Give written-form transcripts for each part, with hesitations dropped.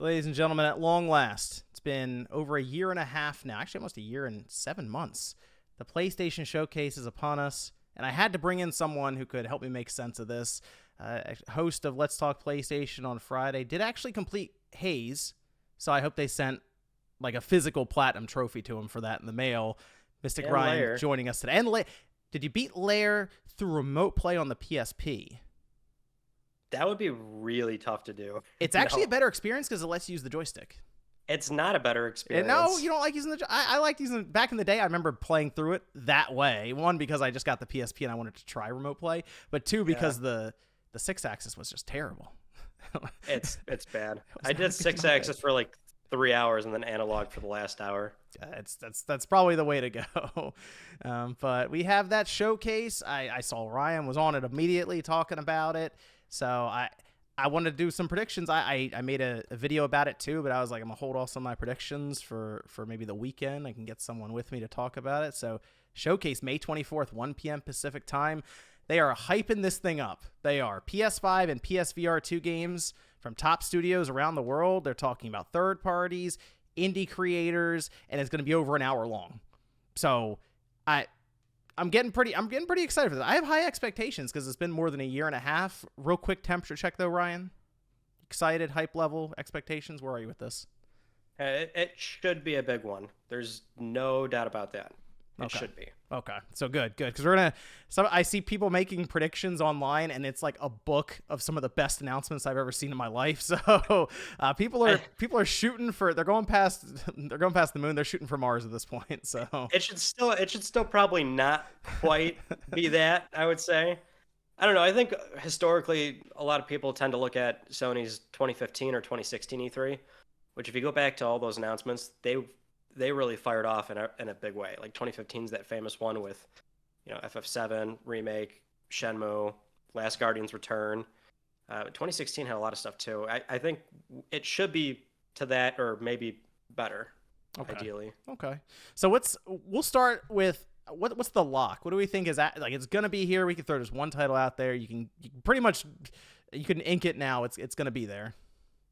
Ladies and gentlemen, at long last, it's been over a year and a half now, actually almost a year and 7 months. The PlayStation Showcase is upon us, and I had to bring in someone who could help me make sense of this. A host of Let's Talk PlayStation on Friday did actually complete Haze, so I hope they sent like a physical platinum trophy to him for that in the mail. Mystic And Ryan Lair. joining us today. And did you beat Lair through remote play on the PSP? That would be really tough to do. It's actually a better experience because it lets you use the joystick. It's not a better experience. No, you don't like using the. I liked using back in the day. I remember playing through it that way. One, because I just got the PSP and I wanted to try remote play, but two, because the 6-axis was just terrible. It's bad. I did 6-axis for like 3 hours and then analog for the last hour. That's probably the way to go. But we have that showcase. I saw Ryan was on it immediately talking about it. So I wanted to do some predictions. I made a video about it too, but I was like, I'm gonna hold off some of my predictions for maybe the weekend. I can get someone with me to talk about it. So showcase May 24th, 1 p.m. Pacific time. They are hyping this thing up. They are PS5 and PSVR 2 games from top studios around the world. They're talking about third parties, indie creators, and it's going to be over an hour long. So I'm getting pretty excited for this. I have high expectations because it's been more than a year and a half. Real quick temperature check though, Ryan. Excited, hype level, expectations. Where are you with this? It should be a big one. There's no doubt about that. It should be. Okay, so good, because we're gonna. I see people making predictions online, and it's like a book of some of the best announcements I've ever seen in my life. So people are shooting for. They're going past the moon. They're shooting for Mars at this point. So it should still probably not quite be that. I would say. I don't know. I think historically, a lot of people tend to look at Sony's 2015 or 2016 E3, which if you go back to all those announcements, they really fired off in a big way. Like 2015 is that famous one with, FF7 remake, Shenmue, Last Guardian's Return. 2016 had a lot of stuff too. I think it should be to that or maybe better, ideally. Okay. So we'll start with what's the lock? What do we think is that? Like it's gonna be here. We can throw just one title out there. You can pretty much you can ink it now. It's gonna be there.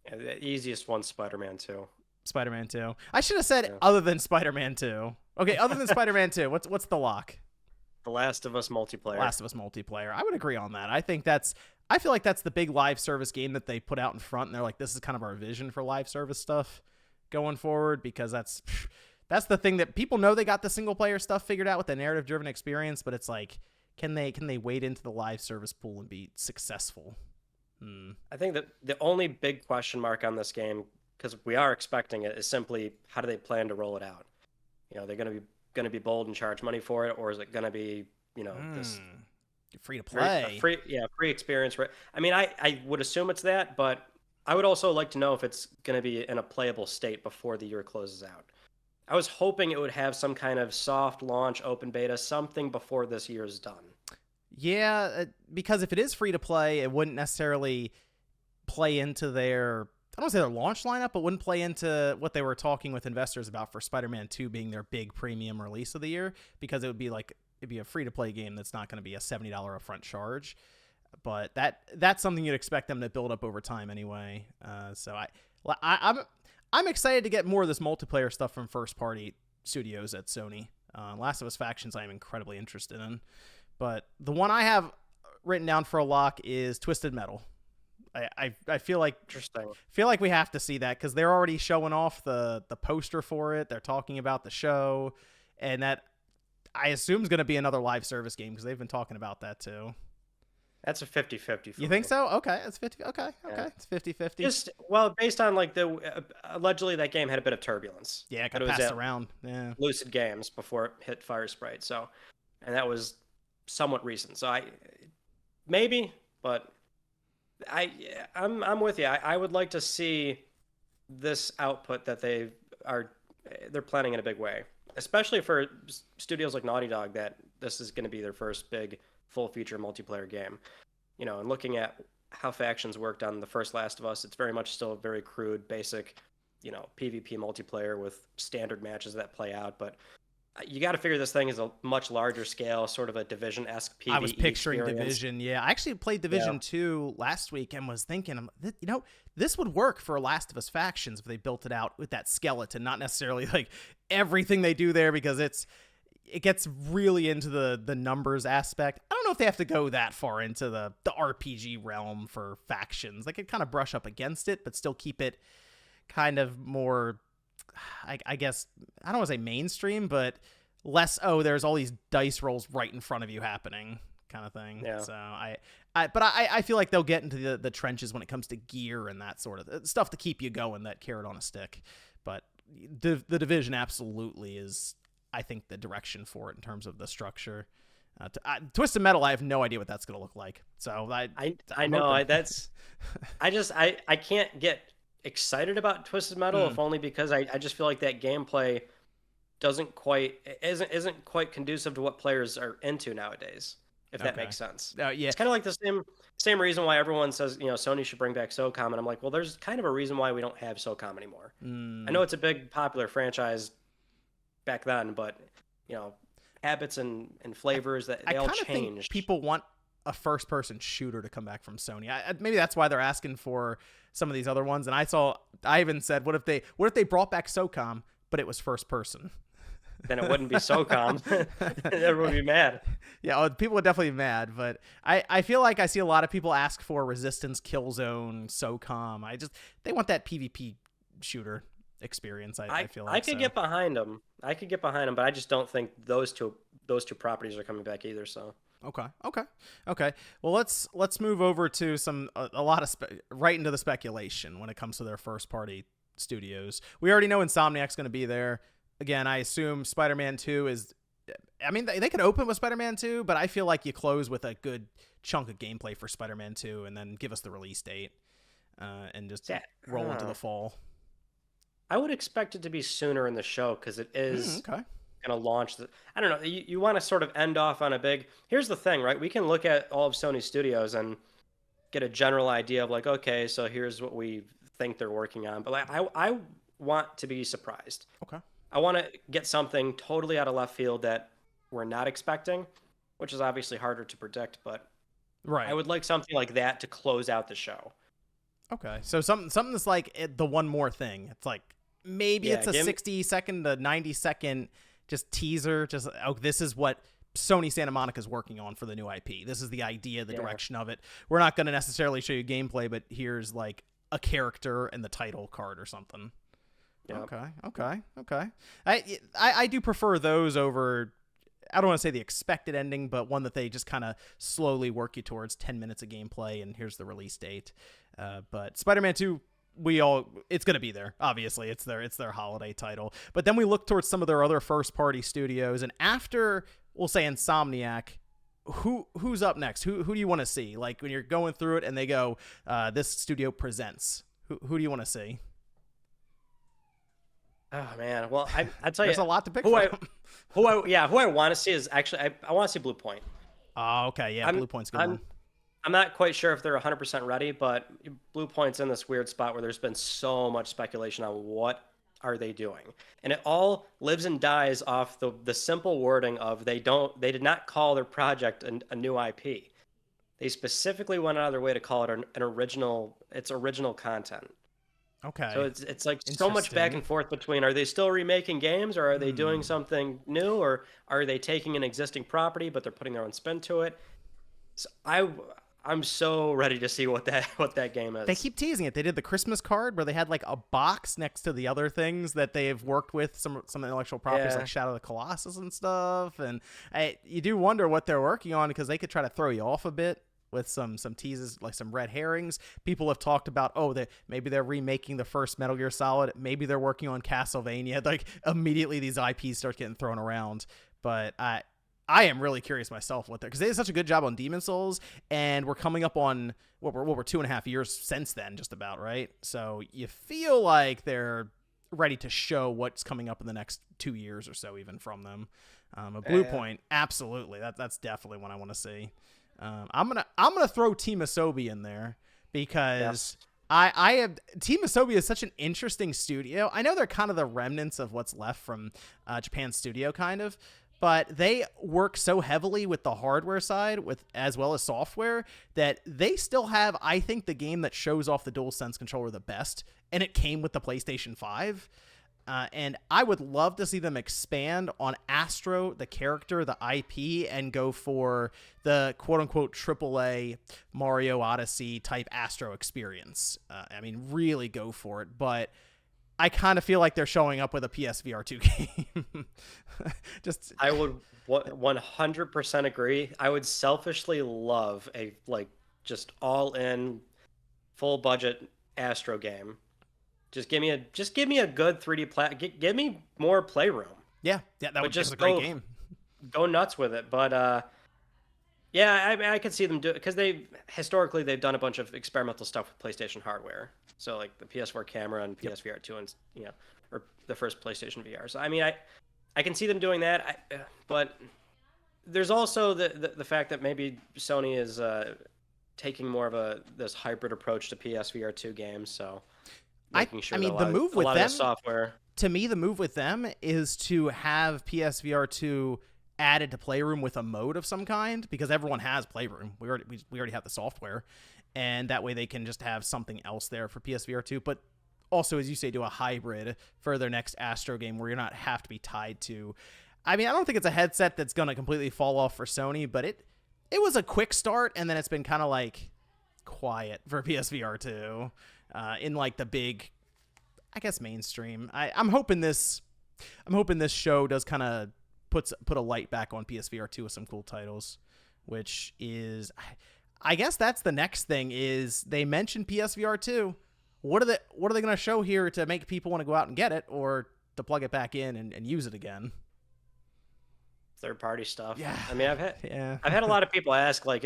Yeah, the easiest one's Spider-Man 2. Spider-Man 2. I should have said other than Spider-Man 2. Okay, other than Spider-Man 2, what's the lock? The Last of Us multiplayer. Last of Us multiplayer. I would agree on that. I feel like that's the big live service game that they put out in front, and they're like, this is kind of our vision for live service stuff going forward, because that's the thing that people know. They got the single player stuff figured out with the narrative driven experience, but it's like, can they wade into the live service pool and be successful? I think that the only big question mark on this game, because we are expecting it, is simply how do they plan to roll it out? They're going to be bold and charge money for it, or is it going to be this free to play, free experience? I mean, I would assume it's that, but I would also like to know if it's going to be in a playable state before the year closes out. I was hoping it would have some kind of soft launch, open beta, something before this year is done. Yeah, because if it is free to play, it wouldn't necessarily play into their. I don't want to say their launch lineup, but wouldn't play into what they were talking with investors about for Spider-Man 2 being their big premium release of the year, because it'd be a free-to-play game that's not going to be a $70 upfront charge. But that's something you'd expect them to build up over time anyway. So I'm excited to get more of this multiplayer stuff from first-party studios at Sony. Last of Us Factions I am incredibly interested in. But the one I have written down for a lock is Twisted Metal. I feel like we have to see that because they're already showing off the poster for it. They're talking about the show, and that I assume is going to be another live service game because they've been talking about that too. That's a 50-50. You think so? Okay, it's 50. Okay, Yeah. It's 50-50. Just based on like allegedly that game had a bit of turbulence. Yeah, it got passed around. Yeah, Lucid Games before it hit Fire Sprite. So, and that was somewhat recent. So maybe, but. I'm with you. I would like to see this output that they're planning in a big way, especially for studios like Naughty Dog, that this is going to be their first big full feature multiplayer game. And looking at how Factions worked on the first Last of Us, it's very much still a very crude, basic, PvP multiplayer with standard matches that play out. But you got to figure this thing is a much larger scale, sort of a Division-esque PvE I was picturing experience. Division. Yeah, I actually played Division 2 last week and was thinking, this would work for Last of Us Factions if they built it out with that skeleton, not necessarily like everything they do there, because it gets really into the numbers aspect. I don't know if they have to go that far into the RPG realm for Factions. They could kind of brush up against it, but still keep it kind of more, I guess, I don't want to say mainstream, but less, there's all these dice rolls right in front of you happening kind of thing. Yeah. So I feel like they'll get into the trenches when it comes to gear and that sort of stuff to keep you going, that carrot on a stick. But the Division absolutely is, I think, the direction for it in terms of the structure. Twisted Metal, I have no idea what that's going to look like. So I know I can't get excited about Twisted Metal, if only because I just feel like that gameplay isn't quite conducive to what players are into nowadays, if that makes sense. Yeah. It's kind of like the same reason why everyone says, Sony should bring back SOCOM, and I'm like, well, there's kind of a reason why we don't have SOCOM anymore. I know it's a big popular franchise back then, but habits and flavors that they all changed. Think people want a first-person shooter to come back from Sony. Maybe that's why they're asking for some of these other ones. And I even said, what if they brought back SOCOM, but it was first person? Then it wouldn't be SOCOM. Everyone would be mad. Yeah, people would definitely be mad. But I feel like I see a lot of people ask for Resistance, Killzone, SOCOM. They want that PvP shooter experience. I feel like I could get behind them. But I just don't think those two properties are coming back either. So. Okay. Well, let's move over to a lot of right into the speculation when it comes to their first party studios. We already know Insomniac's going to be there. Again, I assume Spider-Man 2 is. I mean, they could open with Spider-Man 2, but I feel like you close with a good chunk of gameplay for Spider-Man 2, and then give us the release date, and just roll into the fall. I would expect it to be sooner in the show because it is going to launch. I don't know. You want to sort of end off on a big. Here's the thing, right? We can look at all of Sony's studios and get a general idea of like, okay, so here's what we think they're working on. But like, I want to be surprised. Okay. I want to get something totally out of left field that we're not expecting, which is obviously harder to predict. But I would like something like that to close out the show. Okay, so something that's like the one more thing. It's like. Maybe it's a 60-second to 90-second just teaser. Just, this is what Sony Santa Monica is working on for the new IP. This is the idea, the direction of it. We're not going to necessarily show you gameplay, but here's like a character and the title card or something. Yep. Okay. I do prefer those over, I don't want to say the expected ending, but one that they just kind of slowly work you towards 10 minutes of gameplay and here's the release date. But Spider-Man 2, it's going to be there. Obviously, it's their holiday title. But then we look towards some of their other first-party studios, and after, we'll say Insomniac, who's up next? Who do you want to see? Like when you're going through it and they go, this studio presents. Who do you want to see? Oh man, well I tell you, there's a lot to pick from. Who I want to see is actually I want to see Blue Point. Oh, okay, yeah, Blue Point's good one. I'm not quite sure if they're 100% ready, but Blue Point's in this weird spot where there's been so much speculation on what are they doing, and it all lives and dies off the simple wording of they did not call their project a new IP. They specifically went out of their way to call it an original. It's original content. Okay. So it's like so much back and forth between are they still remaking games or are they doing something new or are they taking an existing property but they're putting their own spin to it. So I'm so ready to see what that game is. They keep teasing it. They did the Christmas card where they had like a box next to the other things that they've worked with, some intellectual properties like Shadow of the Colossus and stuff. And you do wonder what they're working on because they could try to throw you off a bit with some teases, like some red herrings. People have talked about, maybe they're remaking the first Metal Gear Solid. Maybe they're working on Castlevania. Like immediately these IPs start getting thrown around. But I am really curious myself because they did such a good job on Demon Souls, and we're coming up on what we're 2.5 years since then, just about, right? So you feel like they're ready to show what's coming up in the next 2 years or so, even from them. A Blue Point, absolutely, that's definitely one I want to see. I'm gonna throw Team Asobi in there because I have Team Asobi is such an interesting studio. I know they're kind of the remnants of what's left from Japan's studio, kind of, but they work so heavily with the hardware side, with as well as software, that they still have, I think, the game that shows off the DualSense controller the best, and it came with the PlayStation 5. And I would love to see them expand on Astro, the character, the IP, and go for the quote-unquote AAA Mario Odyssey type Astro experience. I mean, really go for it. But I kind of feel like they're showing up with a PSVR 2 game. I would 100% agree. I would selfishly love a just all-in, full-budget Astro game. Just give me a good 3D give me more playroom. Yeah, that would just a great game. Go nuts with it, but yeah, I could see them do it because historically they've done a bunch of experimental stuff with PlayStation hardware. So like the PS4 camera and PSVR 2 and or the first PlayStation VR. So I mean, I can see them doing that, but there's also the fact that maybe Sony is taking more of this hybrid approach to PSVR 2 games. So making sure the move with them, software. To me, the move with them is to have PSVR 2 added to Playroom with a mode of some kind, because everyone has Playroom. We already have the software, and that way they can just have something else there for PSVR 2. But also, as you say, do a hybrid for their next Astro game where you're not have to be tied to. I mean, I don't think it's a headset that's going to completely fall off for Sony, but it was a quick start, and then it's been kind of like quiet for PSVR 2. In like the big, I guess, mainstream. I'm hoping this show does kind of put a light back on PSVR 2 with some cool titles, which is, I guess that's the next thing. Is they mentioned PSVR 2. What are they going to show here to make people want to go out and get it, or to plug it back in and use it again? Third-party stuff. Yeah. I mean, I've had a lot of people ask, like,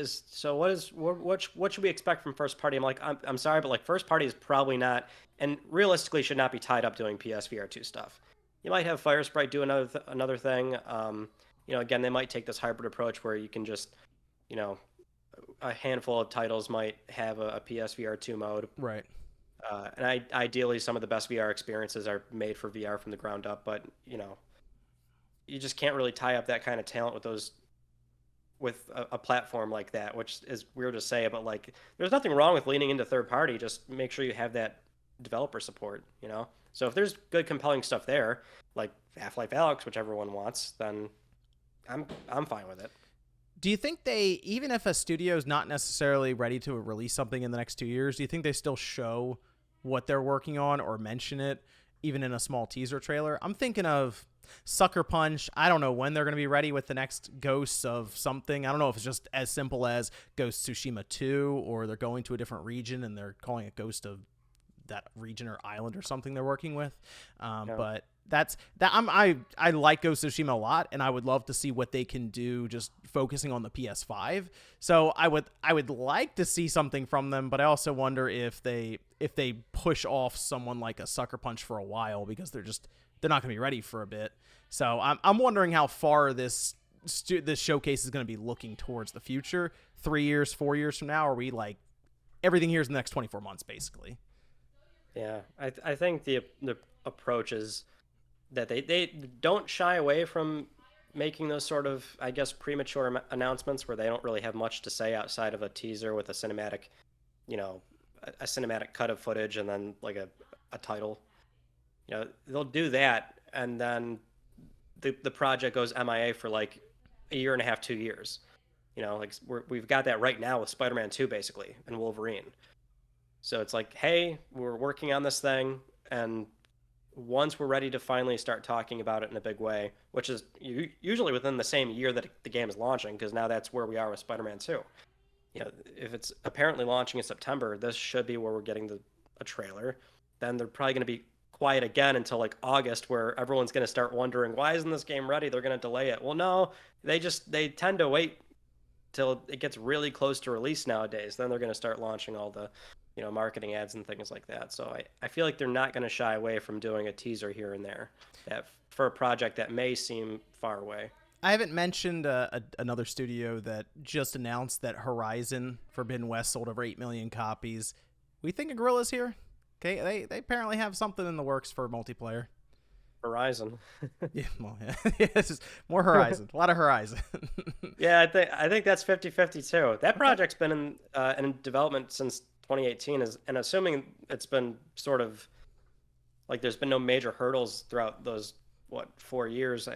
so what should we expect from first party? I'm like, I'm sorry, but like first party is probably not, and realistically should not be tied up doing PSVR 2 stuff. You might have Firesprite do another thing. Again, they might take this hybrid approach where you can just, a handful of titles might have a PSVR 2 mode. Right. And ideally, some of the best VR experiences are made for VR from the ground up, but you just can't really tie up that kind of talent with a platform like that, which is weird to say, but like there's nothing wrong with leaning into third party. Just make sure you have that developer support, So if there's good, compelling stuff there, like Half-Life Alyx, which everyone wants, then I'm fine with it. Do you think even if a studio is not necessarily ready to release something in the next 2 years, do you think they still show what they're working on or mention it, even in a small teaser trailer? I'm thinking of Sucker Punch. I don't know when they're going to be ready with the next Ghosts of something. I don't know if it's just as simple as Ghost Tsushima 2, or they're going to a different region and they're calling it Ghost of that region or island or something they're working with. But I like Ghost of Tsushima a lot, and I would love to see what they can do just focusing on the PS5. So I would like to see something from them, but I also wonder if they push off someone like a Sucker Punch for a while, because they're not going to be ready for a bit. So I'm wondering how far this showcase is going to be looking towards the future. 3 years, 4 years from now, are we like everything here is in the next 24 months, basically? Yeah, I think the approach is that they don't shy away from making those sort of, I guess, premature announcements where they don't really have much to say outside of a teaser with a cinematic, a cinematic cut of footage and then like a title. They'll do that, and then the project goes MIA for like a year and a half, 2 years. We've got that right now with Spider-Man 2 basically and Wolverine. So it's like, hey, we're working on this thing, and once we're ready to finally start talking about it in a big way, which is usually within the same year that the game is launching, because now that's where we are with Spider-Man 2. If it's apparently launching in September, this should be where we're getting a trailer. Then they're probably going to be quiet again until like August, where everyone's going to start wondering, why isn't this game ready? They're going to delay it. Well, no, they tend to wait till it gets really close to release nowadays. Then they're going to start launching all the marketing ads and things like that. So I feel like they're not going to shy away from doing a teaser here and there for a project that may seem far away. I haven't mentioned another studio that just announced that Horizon Forbidden West sold over 8 million copies. We thinking Guerrilla's here? Okay, they apparently have something in the works for multiplayer. Horizon. Yeah, well, yeah. It's just more Horizon. A lot of Horizon. Yeah, I think that's 50-50 too. That project's been in development since 2018, and assuming it's been sort of like there's been no major hurdles throughout those 4 years.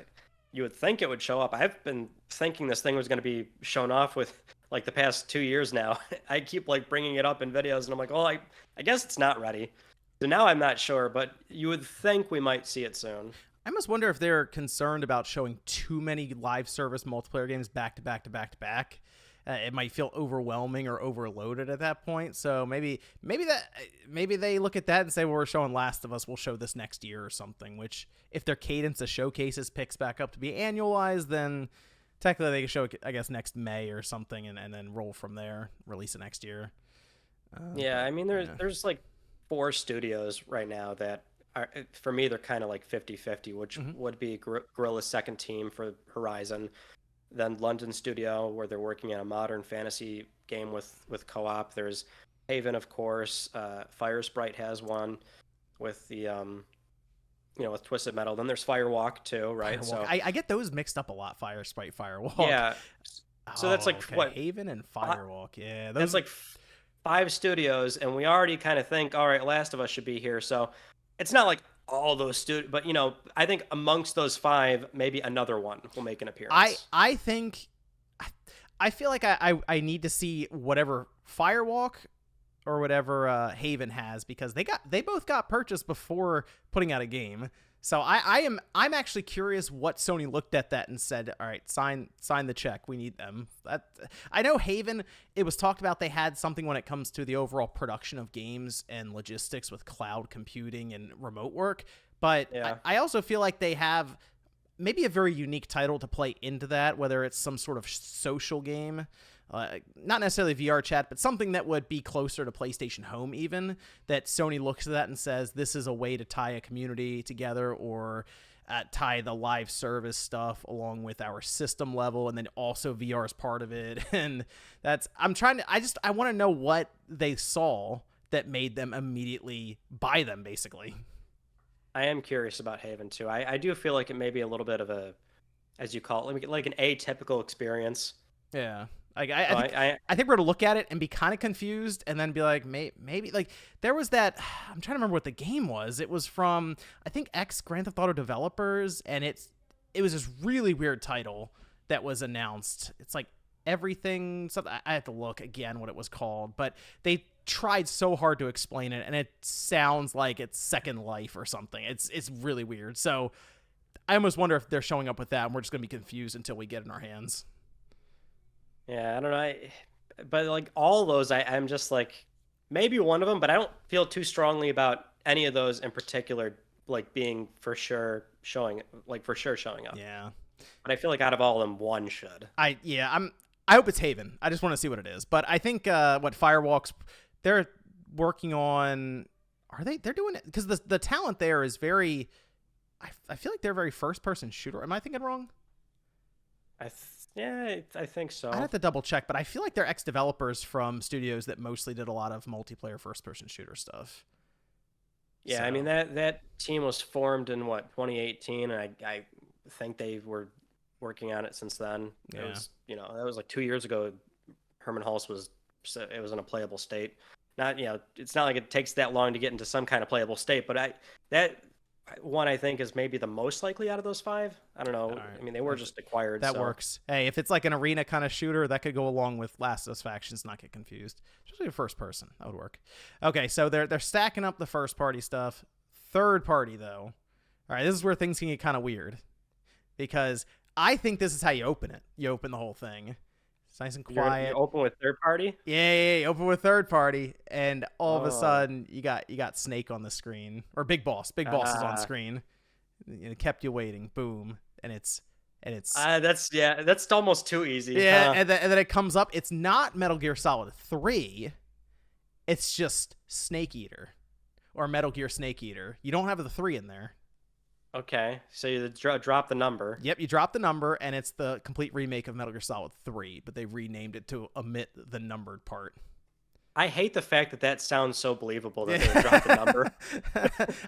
You would think it would show up. I've been thinking this thing was going to be shown off with like the past 2 years now. I keep like bringing it up in videos, and I'm like, well, I guess it's not ready. So now I'm not sure, but you would think we might see it soon. I must wonder if they're concerned about showing too many live service multiplayer games back to back to back to back. It might feel overwhelming or overloaded at that point. So maybe they look at that and say, well, we're showing Last of Us, we'll show this next year or something. Which, if their cadence of showcases picks back up to be annualized, then technically they can show it, I guess, next May or something, and then roll from there, release it next year. Yeah, I mean, there's like 4 studios right now that are, for me, they're kind of like 50-50, which would be Guerrilla's second team for Horizon, then London Studio, where they're working on a modern fantasy game with co-op. There's Haven, of course. Fire Sprite has one with the with Twisted Metal. Then there's Firewalk too, right? Firewalk. So I get those mixed up a lot. Fire Sprite, Firewalk. yeah. So that's like okay. what, Haven and Firewalk. Yeah, that's like 5 studios, and we already kind of think, all right, Last of Us should be here. So it's not like all those studios, but I think amongst those 5, maybe another one will make an appearance. I think, I feel like I need to see whatever Firewalk or whatever Haven has, because they both got purchased before putting out a game. So I'm actually curious what Sony looked at that and said, all right, sign the check. We need them. I know Haven, it was talked about they had something when it comes to the overall production of games and logistics with cloud computing and remote work. But yeah. I also feel like they have maybe a very unique title to play into that, whether it's some sort of social game. Not necessarily VR chat, but something that would be closer to PlayStation Home even, that Sony looks at that and says, this is a way to tie a community together, or tie the live service stuff along with our system level, and then also VR is part of it. And I want to know what they saw that made them immediately buy them, basically. I am curious about Haven too. I do feel like it may be a little bit of a, as you call it, like an atypical experience. Yeah. Like I think we're going to look at it and be kind of confused, and then be like, maybe like there was that, I'm trying to remember what the game was. It was from, I think, Grand Theft Auto developers, and it was this really weird title that was announced. It's like everything, something, I have to look again what it was called, but they tried so hard to explain it, and it sounds like it's Second Life or something. It's really weird. So I almost wonder if they're showing up with that, and we're just going to be confused until we get it in our hands. Yeah, I don't know. But like all those, I'm just like, maybe one of them, but I don't feel too strongly about any of those in particular, like being for sure showing up. Yeah. But I feel like out of all of them, one should. I hope it's Haven. I just want to see what it is. But I think what Firewalks, they're working on, they're doing it because the talent there is very, I feel like they're very first person shooter. Am I thinking wrong? Yeah, I think so. I'd have to double check, but I feel like they're ex-developers from studios that mostly did a lot of multiplayer first-person shooter stuff. Yeah, so. I mean, that team was formed in, 2018, and I think they were working on it since then. Yeah. It was, that was like 2 years ago. Herman Hulse was in a playable state. Not, it's not like it takes that long to get into some kind of playable state, but that one I think is maybe the most likely out of those 5. I don't know. Right. I mean, they were just acquired. That works. Hey, if it's like an arena kind of shooter, that could go along with Last of Us Factions, not get confused. Especially a first person. That would work. Okay, so they're stacking up the first party stuff. Third party, though. All right, this is where things can get kind of weird. Because I think this is how you open it. You open the whole thing. It's nice and quiet. You open with third party? Yeah, open with third party, and all of a sudden you got Snake on the screen, or Big Boss. Big Boss is on screen. It kept you waiting. Boom, and it's. That's almost too easy. Yeah, and then it comes up. It's not Metal Gear Solid 3. It's just Snake Eater, or Metal Gear Snake Eater. You don't have the 3 in there. Okay, so you drop the number. Yep, you drop the number, and it's the complete remake of Metal Gear Solid 3, but they renamed it to omit the numbered part. I hate the fact that that sounds so believable that they would drop the number.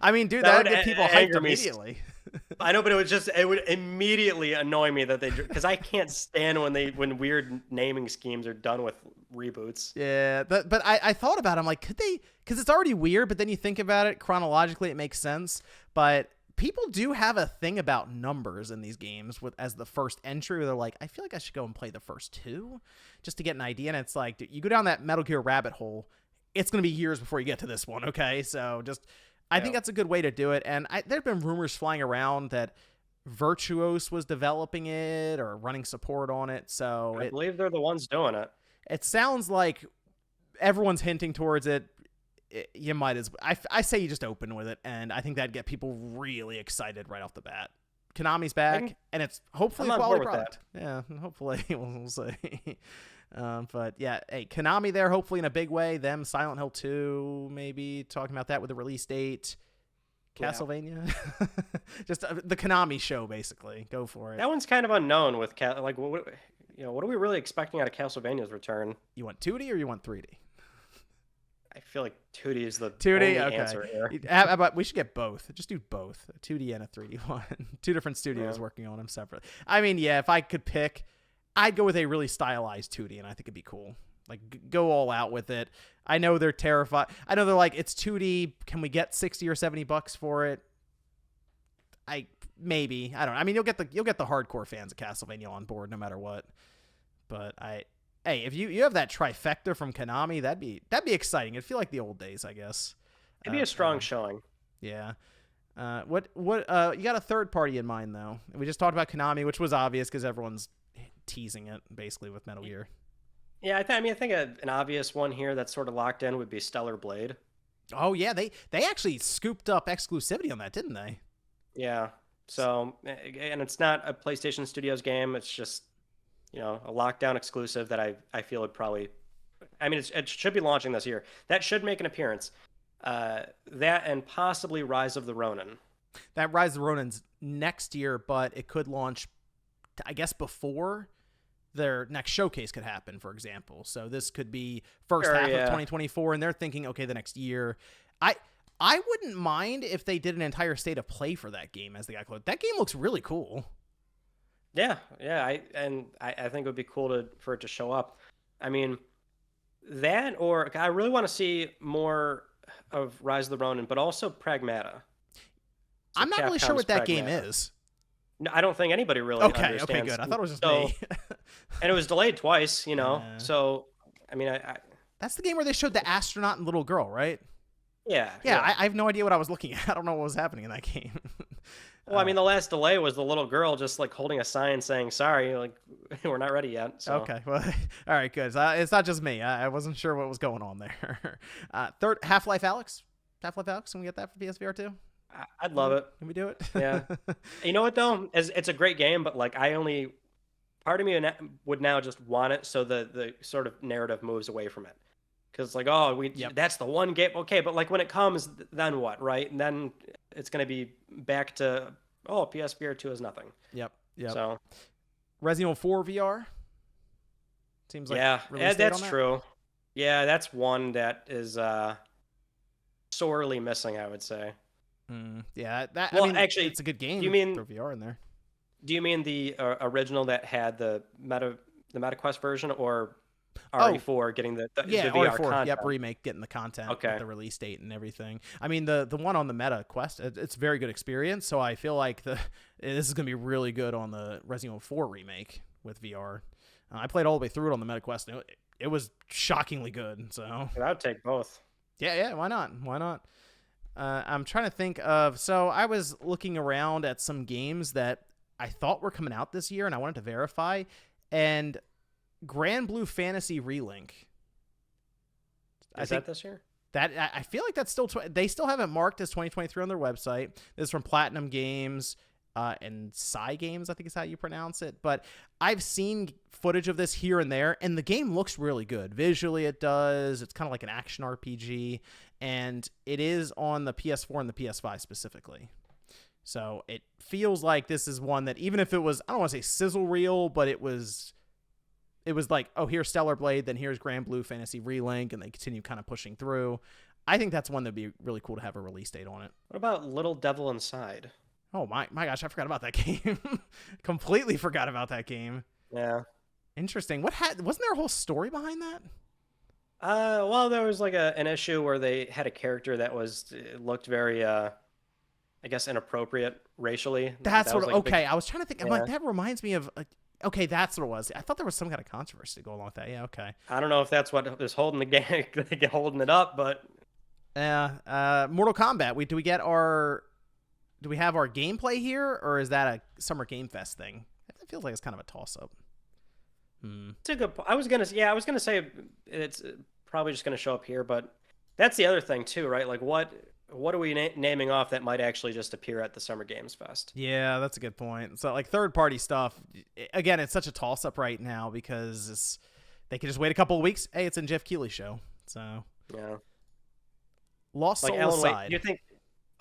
I mean, dude, That that would would get people hyped anger me. immediately. I know, but it would immediately annoy me that because I can't stand when weird naming schemes are done with reboots. Yeah, but I thought about it. I'm like, could they? Because it's already weird, but then you think about it chronologically, it makes sense. But people do have a thing about numbers in these games with as the first entry where they're like, I feel like I should go and play the first two just to get an idea. And it's like, dude, you go down that Metal Gear rabbit hole, it's going to be years before you get to this one. Okay. So I think that's a good way to do it. And there've been rumors flying around that Virtuos was developing it or running support on it. So I believe they're the ones doing it. It sounds like everyone's hinting towards it. You might as I say you just open with it, and I think that'd get people really excited right off the bat. Konami's back, and it's hopefully a quality product. Yeah, hopefully we'll see. But yeah, hey, Konami there, hopefully in a big way. Them, Silent Hill 2, maybe talking about that with the release date. Castlevania, just the Konami show, basically. Go for it. That one's kind of unknown with like what are we really expecting out of Castlevania's return? You want 2D or you want 3D? I feel like 2D is the 2D, only okay. answer here. How about we should get both? Just do both, a 2D and a 3D one. Two different studios working on them separately. I mean, yeah, if I could pick, I'd go with a really stylized 2D, and I think it'd be cool. Like, go all out with it. I know they're terrified. I know they're like, it's 2D. Can we get $60 or $70 for it? Maybe. I don't know. I mean, you'll get the hardcore fans of Castlevania on board no matter what. But hey, if you have that trifecta from Konami, that'd be exciting. It'd feel like the old days, I guess. It'd be a strong showing. Yeah. What you got a third party in mind though? We just talked about Konami, which was obvious because everyone's teasing it basically with Metal Gear. Yeah, I think an obvious one here that's sort of locked in would be Stellar Blade. Oh yeah, they actually scooped up exclusivity on that, didn't they? Yeah. So, and it's not a PlayStation Studios game. It's just, a lockdown exclusive that I feel would probably, I mean, it should be launching this year. That should make an appearance. That and possibly Rise of the Ronin. That Rise of the Ronin's next year, but it could launch, I guess, before their next showcase could happen, for example. So this could be first half of 2024, and they're thinking, okay, the next year. I wouldn't mind if they did an entire state of play for that game as they got close. That game looks really cool. Yeah. I think it would be cool for it to show up. I mean, that or I really want to see more of Rise of the Ronin, but also Pragmata. So I'm not really sure what that game is. No, I don't think anybody really understands. Okay, good. I thought it was just me. And it was delayed twice, So, I mean, that's the game where they showed the astronaut and little girl, right? Yeah. I have no idea what I was looking at. I don't know what was happening in that game. Well, I mean, the last delay was the little girl just like holding a sign saying, sorry, like, we're not ready yet. So. Okay. Well, all right, good. It's not just me. I wasn't sure what was going on there. Third, Half-Life Alyx. Half-Life Alyx, can we get that for PSVR 2? I'd love it. Can we do it? Yeah. You know what, though? It's a great game, but like part of me would now just want it so the sort of narrative moves away from it. Because like, that's the one game. Okay, but like when it comes, then what, right? And then it's going to be back to, PSVR 2 is nothing. Yep. So, Resident Evil 4 VR? Seems like that's true. Yeah, that's one that is sorely missing, I would say. Yeah, actually, it's a good game. Do you mean throw VR in there? Do you mean the original that had the MetaQuest version, or RE4 getting the VR RE4, content? Yep, remake getting the content with the release date and everything. I mean, the one on the MetaQuest, it's a very good experience. So I feel like this is going to be really good on the Resident Evil 4 remake with VR. I played all the way through it on the MetaQuest, and it was shockingly good. So I would take both. Yeah, why not? I'm trying to think of. So I was looking around at some games that I thought were coming out this year, and I wanted to verify. And Grand Blue Fantasy Relink. Is that this year? That I feel like that's still. They still have it marked as 2023 on their website. This is from Platinum Games and Psy Games, I think is how you pronounce it. But I've seen footage of this here and there, and the game looks really good. Visually, it does. It's kind of like an action RPG, and it is on the PS4 and the PS5 specifically. So it feels like this is one that, even if it was, I don't want to say sizzle reel, but it was it was like, oh, here's Stellar Blade, then here's Grand Blue Fantasy Relink, and they continue kind of pushing through. I think that's one that'd be really cool to have a release date on it. What about Little Devil Inside? Oh my gosh, I forgot about that game. Completely forgot about that game. Yeah. Interesting. Wasn't there a whole story behind that? Well, there was like an issue where they had a character that looked very I guess inappropriate racially. That's that what. was, like, Okay, big... I was trying to think. I'm Yeah. like, that reminds me of. Okay, that's what it was. I thought there was some kind of controversy to go along with that. Yeah. Okay. I don't know if that's what is holding the game, holding it up, but Yeah. Mortal Kombat. Do we have our gameplay here, or is that a Summer Game Fest thing? It feels like it's kind of a toss up. it's a good. I was gonna say it's probably just gonna show up here, but that's the other thing too, right? Like what are we naming off that might actually just appear at the Summer Games Fest? Yeah, that's a good point. So, like, third-party stuff, again, it's such a toss-up right now because they can just wait a couple of weeks. Hey, it's in Jeff Keighley's show. So, Yeah. Lost Like Soul Alan Wake. aside. Do you think?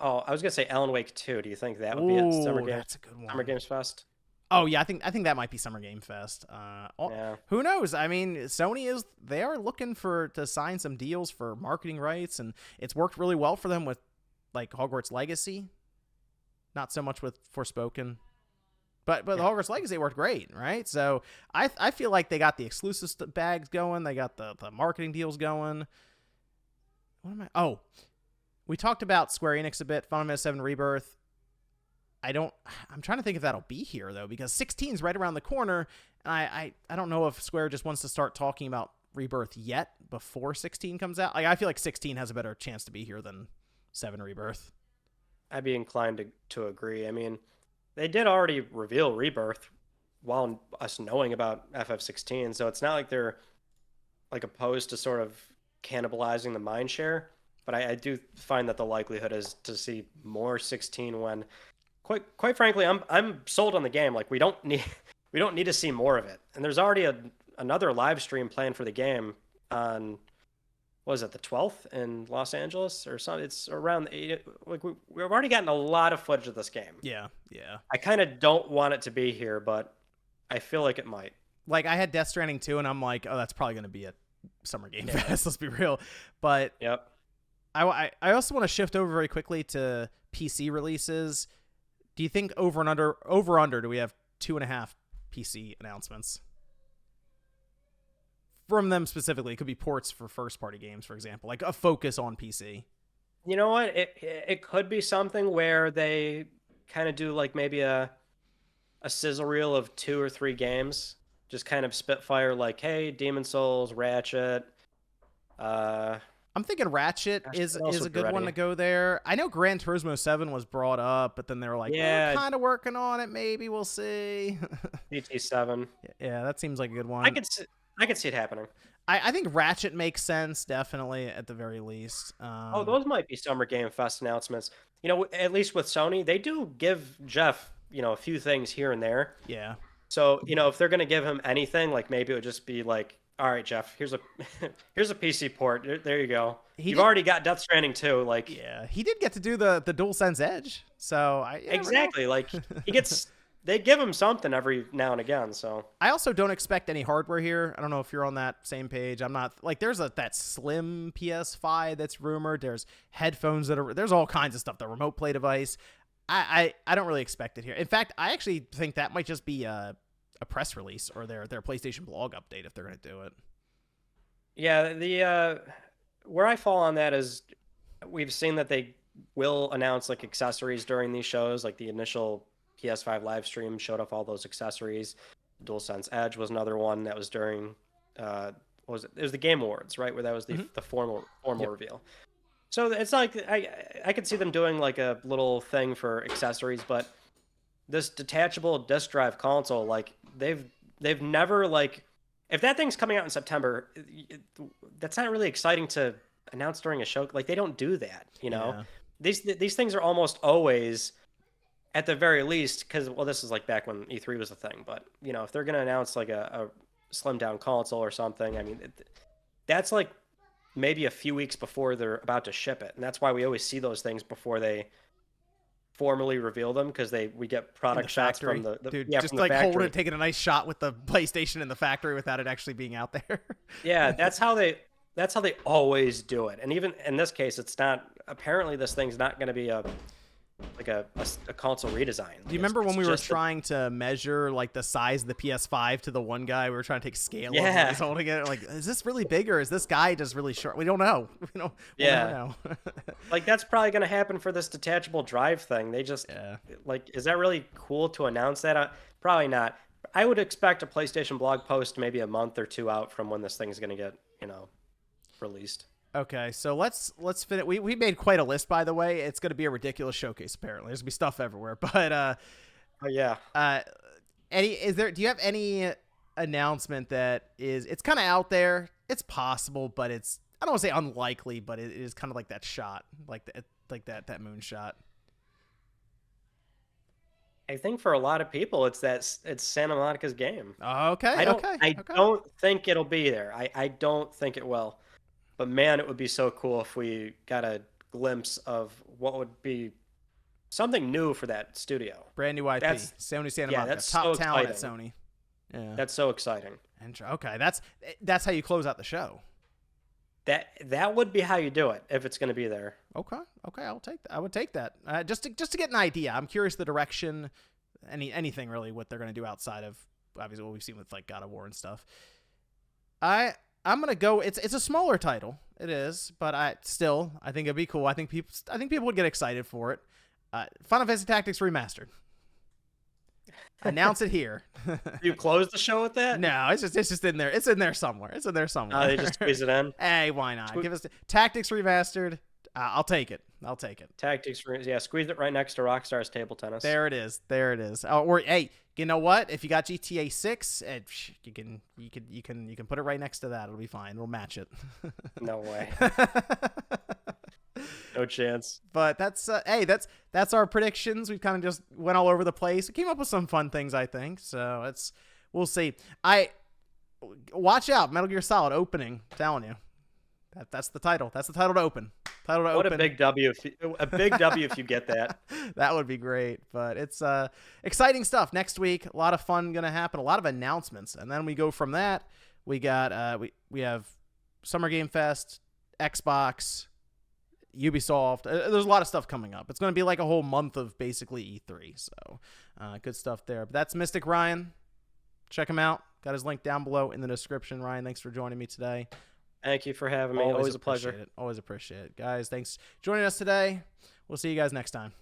Oh, I was gonna say Alan Wake 2. Do you think that would be at Ooh, that's a good one. Summer Games Fest? Oh, yeah, I think that might be Summer Game Fest. Yeah. Who knows? I mean, Sony they are looking to sign some deals for marketing rights, and it's worked really well for them with, like, Hogwarts Legacy. Not so much with Forspoken. But Yeah. Hogwarts Legacy worked great, right? So I feel like they got the exclusive bags going. They got the marketing deals going. What am I? Oh, we talked about Square Enix a bit. Final Fantasy VII Rebirth. I'm trying to think if that'll be here though, because 16 is right around the corner, and I don't know if Square just wants to start talking about Rebirth yet before 16 comes out. Like, I feel like 16 has a better chance to be here than 7 Rebirth. I'd be inclined to agree. I mean, they did already reveal Rebirth while us knowing about FF16, so it's not like they're like opposed to sort of cannibalizing the mind share. But I do find that the likelihood is to see more 16 when, quite frankly, I'm sold on the game. Like, we don't need to see more of it. And there's already another live stream planned for the game on, what is it, the 12th in Los Angeles or something? It's around like we've already gotten a lot of footage of this game. Yeah. I kind of don't want it to be here, but I feel like it might. Like, I had Death Stranding 2, and I'm like, oh, that's probably going to be a Summer Game Fest. Let's be real. But Yep. I also want to shift over very quickly to PC releases. Do you think over under do we have 2.5 PC announcements from them specifically? It could be ports for first party games, for example, like a focus on PC. You know what? It could be something where they kind of do like maybe a sizzle reel of 2 or 3 games, just kind of spitfire like, hey, Demon Souls, Ratchet. I'm thinking Ratchet is a good one to go there. I know Gran Turismo 7 was brought up, but then they were like, Yeah. we're kind of working on it. Maybe we'll see. GT7. Yeah, that seems like a good one. I could see it happening. I think Ratchet makes sense, definitely, at the very least. Oh, those might be Summer Game Fest announcements. You know, at least with Sony, they do give Jeff, a few things here and there. Yeah. So, if they're going to give him anything, like maybe it would just be like, all right, Jeff, here's a PC port. There you go. You've already got Death Stranding 2. Like, yeah, he did get to do the DualSense Edge. So exactly. Like, they give him something every now and again. So I also don't expect any hardware here. I don't know if you're on that same page. I'm not. Like, there's that slim PS5 that's rumored. There's headphones there's all kinds of stuff. The remote play device. I don't really expect it here. In fact, I actually think that might just be a press release or their PlayStation blog update if they're going to do it. Yeah, the where I fall on that is we've seen that they will announce like accessories during these shows. Like the initial PS5 live stream showed off all those accessories. DualSense Edge was another one that was during what was it? It was the Game Awards, right? Where that was the formal Yep. reveal. So it's not like I could see them doing like a little thing for accessories, but this detachable disk drive console, like they've never, like, if that thing's coming out in September, that's not really exciting to announce during a show. Like, they don't do that, Yeah. These things are almost always, at the very least, because, well, this is like back when E3 was a thing, but if they're gonna announce like a slimmed down console or something, I mean, that's like maybe a few weeks before they're about to ship it, and that's why we always see those things before they formally reveal them because we get product shots factory. from the Dude, yeah, just from the like factory. holding it, taking a nice shot with the PlayStation in the factory without it actually being out there. Yeah, that's how they always do it. And even in this case, it's not. Apparently, this thing's not going to be a console redesign. Do you remember when we were trying to measure like the size of the PS5 to the one guy? We were trying to take scale of when he's holding it. Like, is this really big or is this guy just really short? We don't know. We'll never know. Like, that's probably going to happen for this detachable drive thing. They just like, is that really cool to announce that? Probably not. I would expect a PlayStation blog post maybe a month or two out from when this thing's going to get, released. Okay, so let's finish. We made quite a list, by the way. It's going to be a ridiculous showcase. Apparently, there's gonna be stuff everywhere. But do you have any announcement that it's kind of out there? It's possible, but I don't want to say unlikely, but it is kind of like that shot, like that moonshot. I think for a lot of people, it's Santa Monica's game. Okay, I don't think it'll be there. I don't think it will. But man, it would be so cool if we got a glimpse of what would be something new for that studio. Brand new IP. Sony Santa Monica. That's top so talent exciting. at Sony. Yeah. That's so exciting. Okay, that's how you close out the show. That would be how you do it if it's going to be there. Okay, I'll take that. I would take that. Just to get an idea. I'm curious the direction, anything really, what they're going to do outside of obviously what we've seen with like God of War and stuff. I'm gonna go. It's a smaller title. It is, but I think it'd be cool. I think people would get excited for it. Final Fantasy Tactics Remastered. Announce it here. You close the show with that? No, it's just in there. It's in there somewhere. Oh, they just squeeze it in. Hey, why not? Give us Tactics Remastered. I'll take it. Tactics, squeeze it right next to Rockstar's Table Tennis. There it is. Oh, or hey, you know what? If you got GTA 6, you can put it right next to that. It'll be fine. We'll match it. No way. No chance. But that's our predictions. We've kind of just went all over the place. We came up with some fun things, I think. So we'll see. Watch out, Metal Gear Solid opening. I'm telling you. That's the title. That's the title to open. What a big W if you get that. That would be great. But it's exciting stuff. Next week, a lot of fun gonna happen. A lot of announcements, and then we go from that. We got we have Summer Game Fest, Xbox, Ubisoft. There's a lot of stuff coming up. It's gonna be like a whole month of basically E3. So good stuff there. But that's Mystic Ryan. Check him out. Got his link down below in the description. Ryan, thanks for joining me today. Thank you for having me. Always a pleasure. Always appreciate it. Guys, thanks for joining us today. We'll see you guys next time.